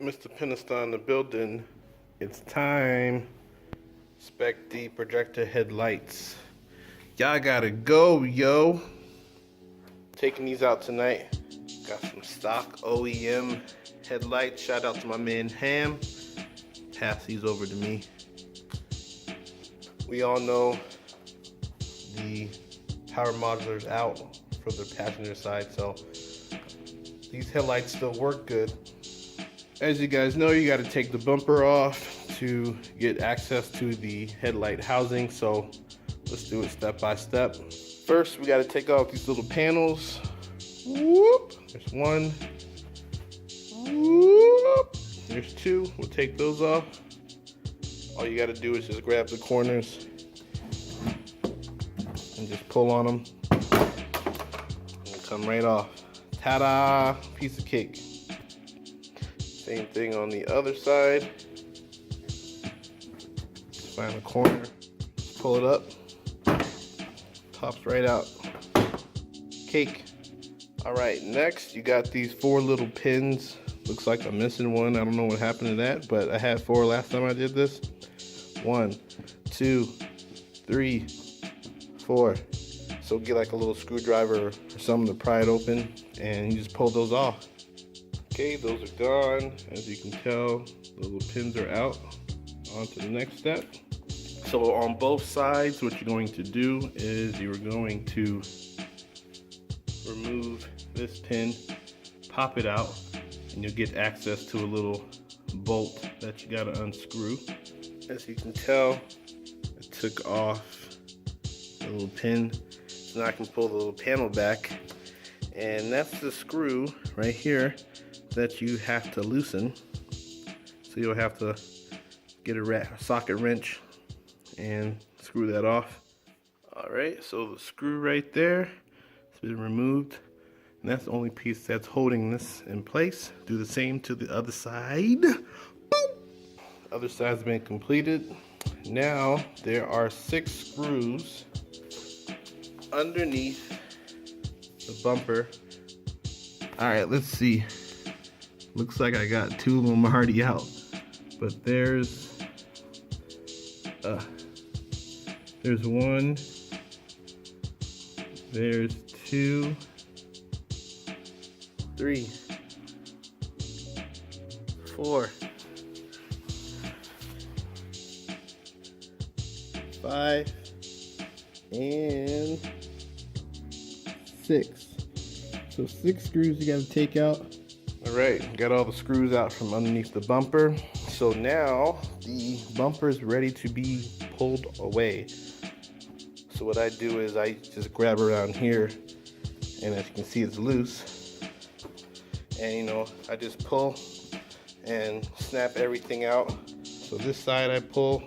Mr. Pinistar in the building. It's time. Spec-D projector headlights. Y'all gotta go, yo. Taking these out tonight. Got some stock OEM headlights. Shout out to my man Ham. Pass these over to me. We all know the power modular's out for the passenger side, so these headlights still work good. As you guys know, you got to take the bumper off to get access to the headlight housing, so let's do it step by step. First, we got to take off these little panels. Whoop. There's one. Whoop. There's two. We'll take those off. All you got to do is just grab the corners and just pull on them and it'll come right off. Ta-da! Piece of cake. Same thing on the other side. Just find a corner, pull it up, pops right out. Cake. Alright, next you got these 4 little pins. Looks like I'm missing one. I don't know what happened to that, but I had 4 last time I did this. 1, 2, 3, 4. So get like a little screwdriver or something to pry it open, and you just pull those off. Okay, those are gone. As you can tell, the little pins are out. On to the next step. So on both sides, what you're going to do is you're going to remove this pin, pop it out, and you'll get access to a little bolt that you gotta unscrew. As you can tell, I took off the little pin, so now I can pull the little panel back, and that's the screw right here that you have to loosen. So you'll have to get a socket wrench and screw that off. Alright, so the screw right there has been removed, and that's the only piece that's holding this in place. Do the same to the other side. Boop. Other side's been completed. Now there are 6 screws underneath the bumper. Alright, let's see. Looks like I got 2 of them already out, but there's 1, there's 2, 3, 4, 5, and 6. So 6 screws you got to take out. Alright, got all the screws out from underneath the bumper. So now the bumper is ready to be pulled away. So what I do is I just grab around here, and as you can see, it's loose. And I just pull and snap everything out. So this side I pull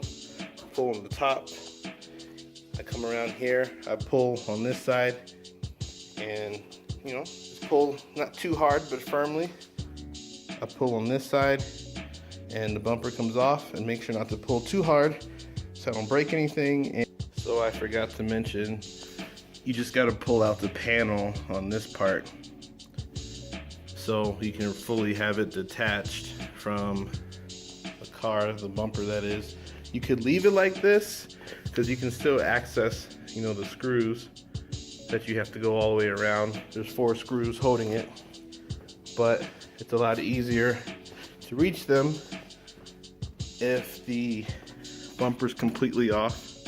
on the top. I come around here, I pull on this side, and just pull not too hard but firmly. I pull on this side and the bumper comes off, and make sure not to pull too hard so I don't break anything. And so I forgot to mention, you just got to pull out the panel on this part so you can fully have it detached from the car, the bumper that is. You could leave it like this because you can still access the screws that you have to go all the way around. There's 4 screws holding it, but it's a lot easier to reach them if the bumper's completely off,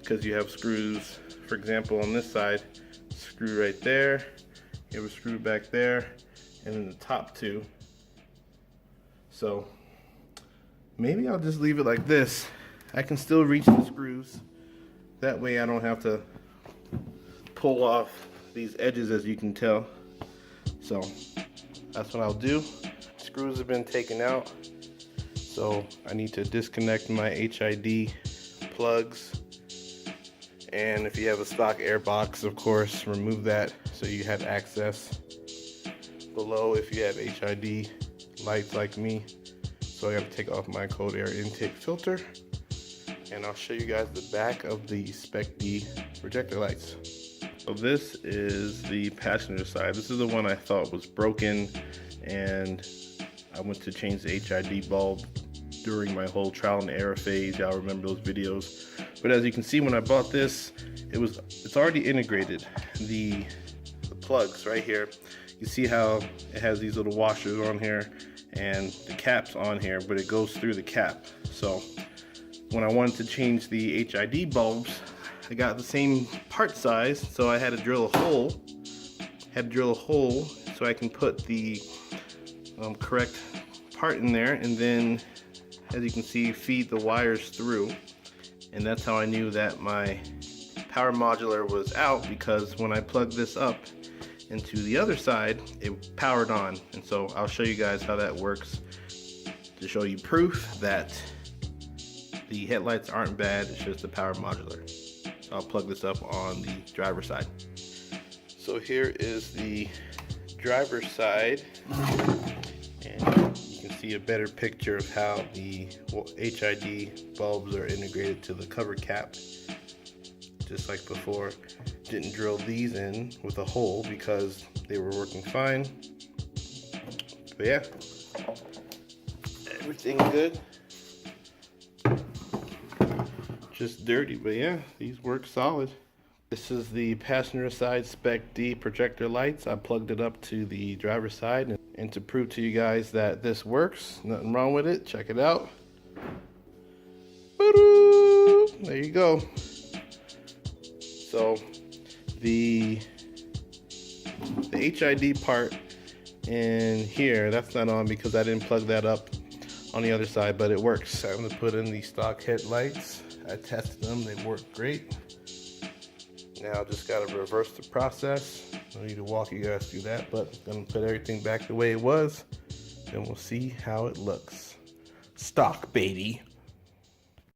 because you have screws. For example, on this side, screw right there, you have a screw back there, and then the top 2. So maybe I'll just leave it like this. I can still reach the screws. That way I don't have to pull off these edges, as you can tell. So that's what I'll do. Screws have been taken out, so I need to disconnect my HID plugs. And if you have a stock air box, of course, remove that so you have access below if you have HID lights like me. So I got to take off my cold air intake filter, and I'll show you guys the back of the Spec-D projector lights. So this is the passenger side. This is the one I thought was broken, and I went to change the HID bulb during my whole trial and error phase. Y'all remember those videos. But as you can see, when I bought this, it's already integrated. The plugs right here, you see how it has these little washers on here and the cap's on here, but it goes through the cap. So when I wanted to change the HID bulbs, I got the same part size, so I had to drill a hole. So I can put the correct part in there, and then, as you can see, feed the wires through. And that's how I knew that my power modular was out, because when I plugged this up into the other side, it powered on. And so I'll show you guys how that works to show you proof that the headlights aren't bad, it's just the power modular. So I'll plug this up on the driver's side. So here is the driver's side, and you can see a better picture of how the HID bulbs are integrated to the cover cap. Just like before, didn't drill these in with a hole because they were working fine. But yeah, everything good. Just dirty, but yeah, these work solid. This is the passenger side Spec-D projector lights. I plugged it up to the driver's side, and to prove to you guys that this works, nothing wrong with it, check it out. There you go. So the HID part in here, that's not on because I didn't plug that up on the other side, but it works. I'm gonna put in the stock headlights. I tested them, they work great. Now just gotta reverse the process. I need to walk you guys through that, but I'm gonna put everything back the way it was, and we'll see how it looks. Stock, baby.